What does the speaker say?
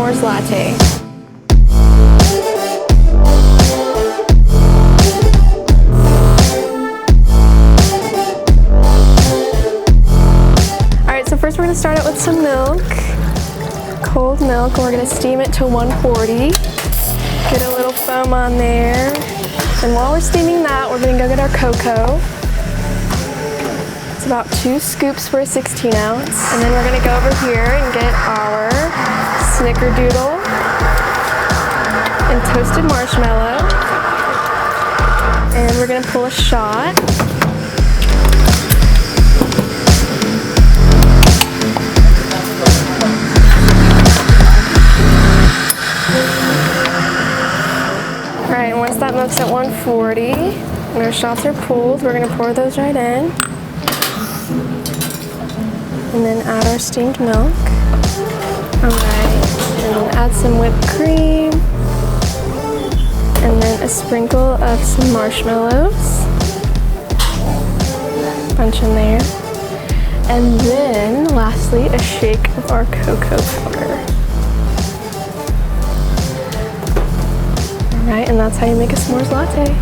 s'mores latte. Alright, so first we're going to start out with some milk. Cold milk, and we're going to steam it to 140. Get a little foam on there. And while we're steaming that, we're going to go get our cocoa. It's about 2 scoops for a 16 ounce. And then we're going to go over here and get our snickerdoodle and toasted marshmallow. And we're going to pull a shot. Alright, once that milk's at 140 and our shots are pulled, we're going to pour those right in. And then add our steamed milk. Alright, and then add some whipped cream. And then a sprinkle of some marshmallows. Bunch in there. And then, lastly, a shake of our cocoa powder. Alright, and that's how you make a s'mores latte.